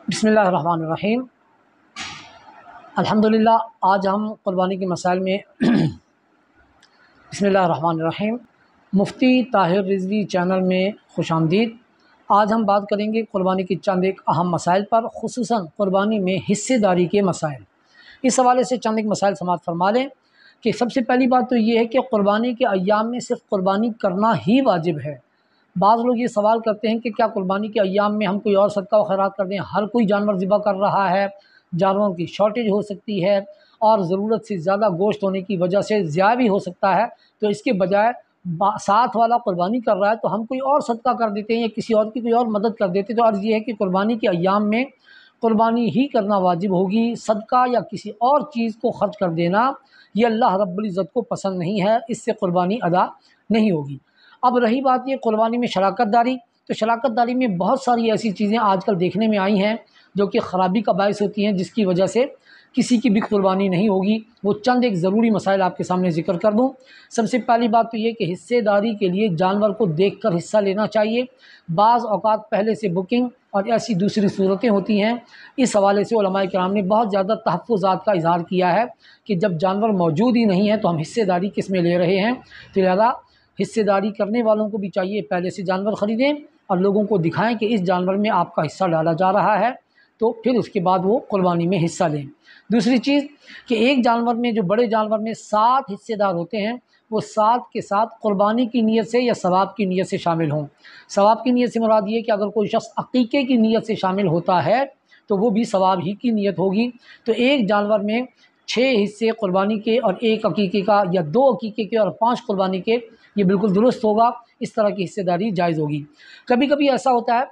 बिस्मिल्लाहिर्रहमानिर्रहीम। अल्हम्दुलिल्लाह। आज हम क़ुरबानी के मसाइल में बिस्मिल्लाहिर्रहमानिर्रहीम मुफ्ती ताहिर रिज़वी चैनल में खुशामदीद। आज हम बात करेंगे क़ुरबानी की चंद एक अहम मसाइल पर, ख़ुसूसन क़ुरबानी में हिस्सेदारी के मसाइल। इस हवाले से चंद एक मसाइल समाअत फरमा लें कि सबसे पहली बात तो ये है कि क़ुरबानी के अय्याम में सिर्फ़ क़ुरबानी करना ही वाजिब है। बाज़ लोग ये सवाल करते हैं कि क्या क़ुरबानी के अय्याम में हम कोई और सदका व खैरात कर दें। हर कोई जानवर ज़िबा कर रहा है, जानवरों की शॉर्टेज हो सकती है और ज़रूरत से ज़्यादा गोश्त होने की वजह से ज़ाया भी हो सकता है, तो इसके बजाय साथ वाला क़ुरबानी कर रहा है तो हम कोई और सदका कर देते हैं या किसी और की कोई और मदद कर देते हैं। तो अर्ज़ ये है कि क़ुरबानी के अय्याम में क़ुरबानी ही करना वाजिब होगी। सदका या किसी और चीज़ को ख़र्च कर देना ये अल्लाह रब्बुल इज़्ज़त को पसंद नहीं है, इससे क़ुरबानी अदा नहीं होगी। अब रही बात ये क़ुरबानी में शराकत दारी, तो शराकत दारी में बहुत सारी ऐसी चीज़ें आजकल देखने में आई हैं जो कि ख़राबी का बायस होती हैं, जिसकी वजह से किसी की भी क़ुरबानी नहीं होगी। वो चंद एक ज़रूरी मसाइल आपके सामने ज़िक्र कर दूँ। सबसे पहली बात तो ये कि हिस्सेदारी के लिए जानवर को देखकर हिस्सा लेना चाहिए। बाज़ औक़ात पहले से बुकिंग और ऐसी दूसरी सूरतें होती हैं। इस हवाले से उलमाए किराम ने बहुत ज़्यादा तहफ़्फ़ुज़ात का इज़हार किया है कि जब जानवर मौजूद ही नहीं है तो हम हिस्सेदारी किस में ले रहे हैं। तो लिहाज़ा हिस्सेदारी करने वालों को भी चाहिए पहले से जानवर ख़रीदें और लोगों को दिखाएं कि इस जानवर में आपका हिस्सा डाला जा रहा है, तो फिर उसके बाद वो क़ुरबानी में हिस्सा लें। दूसरी चीज़ कि एक जानवर में, जो बड़े जानवर में 7 हिस्सेदार होते हैं, वो 7 के साथ क़ुरबानी की नीयत से या सवाब की नीयत से शामिल हों। सवाब की नीयत से मुराद ये कि अगर कोई शख़्स अक़ीक़े की नीयत से शामिल होता है तो वो भी सवाब ही की नीयत होगी। तो एक जानवर में 6 हिस्से क़ुरबानी के और 1 अक़ीक़े का, या 2 अक़ीक़े के और 5 क़ुरबानी के, ये बिल्कुल दुरुस्त होगा। इस तरह की हिस्सेदारी जायज़ होगी। कभी कभी ऐसा होता है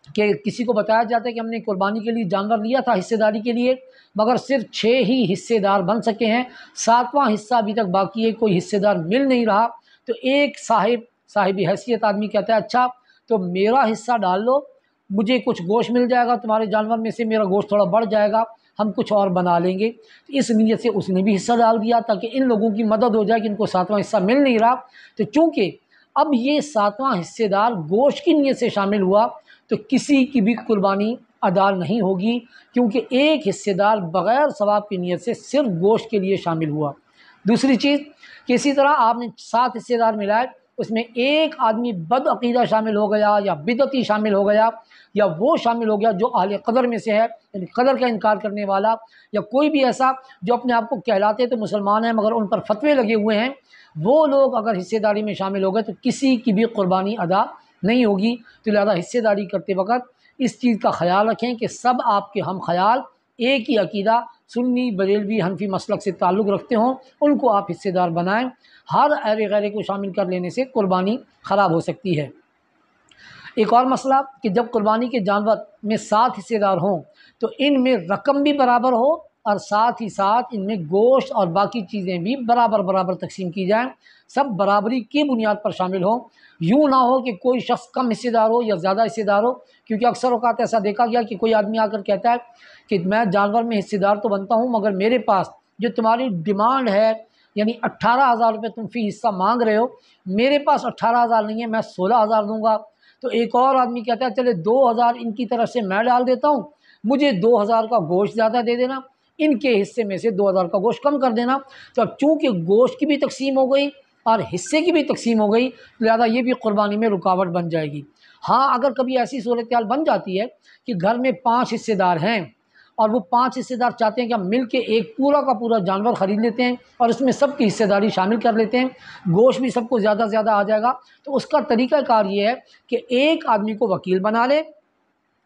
कि किसी को बताया जाता है कि हमने क़ुरबानी के लिए जानवर लिया था हिस्सेदारी के लिए, मगर सिर्फ 6 ही हिस्सेदार बन सके हैं, 7वां हिस्सा अभी तक बाकी है, कोई हिस्सेदार मिल नहीं रहा। तो एक साहिब हैसियत आदमी कहता है, अच्छा तो मेरा हिस्सा डाल लो, मुझे कुछ गोश्त मिल जाएगा, तुम्हारे जानवर में से मेरा गोश्त थोड़ा बढ़ जाएगा, हम कुछ और बना लेंगे। इस नीयत से उसने भी हिस्सा डाल दिया ताकि इन लोगों की मदद हो जाए कि इनको 7वां हिस्सा मिल नहीं रहा। तो चूँकि अब ये 7वां हिस्सेदार गोश्त की नीयत से शामिल हुआ तो किसी की भी क़ुरबानी अदा नहीं होगी, क्योंकि एक हिस्सेदार बग़ैर सवाब की नीयत से सिर्फ गोश्त के लिए शामिल हुआ। दूसरी चीज़ कि इसी तरह आपने 7 हिस्सेदार मिलाए, उसमें एक आदमी बदअक़ीदा शामिल हो गया या बिदअती शामिल हो गया, या वो शामिल हो गया जो अहले क़दर में से है, यानी क़दर का इनकार करने वाला, या कोई भी ऐसा जो अपने आप को कहलाते तो मुसलमान हैं मगर उन पर फतवे लगे हुए हैं, वो लोग अगर हिस्सेदारी में शामिल हो गए तो किसी की भी क़ुरबानी अदा नहीं होगी। तो लिहाजा हिस्सेदारी करते वक्त इस चीज़ का ख़याल रखें कि सब आपके हम ख़याल एक ही अक़ीदा सुन्नी बरेलवी हनफी मसलक से ताल्लुक़ रखते हों, उनको आप हिस्सेदार बनाएं। हर अहले गैरे को शामिल कर लेने से क़ुरबानी ख़राब हो सकती है। एक और मसला कि जब क़ुरबानी के जानवर में 7 हिस्सेदार हों तो इनमें रकम भी बराबर हो और साथ ही साथ इनमें गोश्त और बाकी चीज़ें भी बराबर बराबर तकसीम की जाएँ, सब बराबरी की बुनियाद पर शामिल हों। यूँ ना हो कि कोई शख़्स कम हिस्सेदार हो या ज़्यादा हिस्सेदार हो, क्योंकि अक्सर औक़ात ऐसा देखा गया कि कोई आदमी आकर कहता है कि मैं जानवर में हिस्सेदार तो बनता हूँ, मगर मेरे पास जो तुम्हारी डिमांड है, यानी 18,000 रुपये तुम फ़ी हिस्सा मांग रहे हो, मेरे पास 18,000 नहीं है, मैं 16,000 दूँगा। तो एक और आदमी कहता है चले 2,000 इनकी तरफ से मैं डाल देता हूँ, मुझे 2,000 का गोश्त ज़्यादा दे देना, इनके हिस्से में से 2,000 का गोश्त कम कर देना। तो अब चूँकि गोश्त की भी तकसीम हो गई और हिस्से की भी तकसीम हो गई, लिहाजा ये भी क़ुरबानी में रुकावट बन जाएगी। हाँ, अगर कभी ऐसी सूरत हाल बन जाती है कि घर में 5 हिस्सेदार हैं और वो 5 हिस्सेदार चाहते हैं कि हम मिल के एक पूरा का पूरा जानवर ख़रीद लेते हैं और उसमें सबकी हिस्सेदारी शामिल कर लेते हैं, गोश्त भी सबको ज़्यादा से ज़्यादा आ जाएगा, तो उसका तरीक़ाकार ये है कि एक आदमी को वकील बना ले,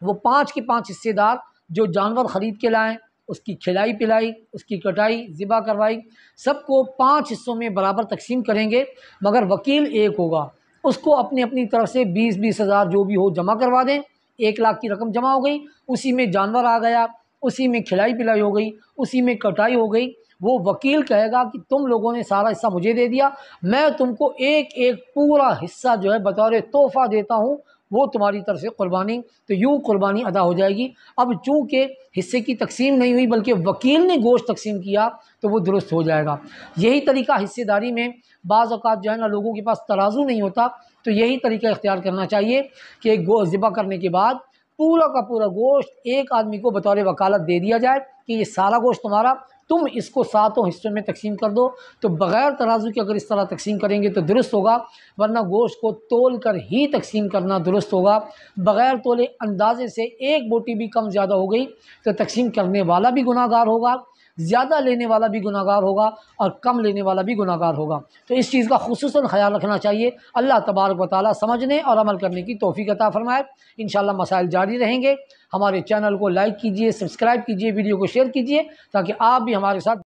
वो 5 के 5 हिस्सेदार जो जानवर ख़रीद के लाएँ, उसकी खिलाई पिलाई, उसकी कटाई ज़िबा करवाई, सबको 5 हिस्सों में बराबर तकसीम करेंगे, मगर वकील एक होगा। उसको अपनी अपनी तरफ से 20-20 हज़ार जो भी हो जमा करवा दें। 1 लाख की रकम जमा हो गई, उसी में जानवर आ गया, उसी में खिलाई पिलाई हो गई, उसी में कटाई हो गई। वो वकील कहेगा कि तुम लोगों ने सारा हिस्सा मुझे दे दिया, मैं तुमको एक एक पूरा हिस्सा जो है बतौर तोहफ़ा देता हूँ, वो तुम्हारी तरफ से क़ुरबानी। तो यूँ क़ुरबानी अदा हो जाएगी। अब चूँकि हिस्से की तकसीम नहीं हुई बल्कि वकील ने गोश्त तकसीम किया, तो वो दुरुस्त हो जाएगा। यही तरीका हिस्सेदारी में बाज़ औक़ात जो है ना, लोगों के पास तराजू नहीं होता, तो यही तरीका इख्तियार करना चाहिए कि ज़िबा करने के बाद पूरा का पूरा गोश्त एक आदमी को बतौर वकालत दे दिया जाए कि ये सारा गोश्त तुम्हारा, तुम इसको 7 हिस्सों में तकसीम कर दो। तो बग़ैर तराजू के अगर इस तरह तकसीम करेंगे तो दुरुस्त होगा, वरना गोश्त को तोल कर ही तकसीम करना दुरुस्त होगा। बग़ैर तोले अंदाजे से एक बोटी भी कम ज़्यादा हो गई तो तकसीम करने वाला भी गुनाहगार होगा, ज़्यादा लेने वाला भी गुनाहगार होगा और कम लेने वाला भी गुनाहगार होगा। तो इस चीज़ का खुसूसन ख्याल रखना चाहिए। अल्लाह तबारक व तआला समझने और अमल करने की तौफीक अता फरमाए। इंशाअल्लाह मसाइल जारी रहेंगे। हमारे चैनल को लाइक कीजिए, सब्सक्राइब कीजिए, वीडियो को शेयर कीजिए ताकि आप भी हमारे साथ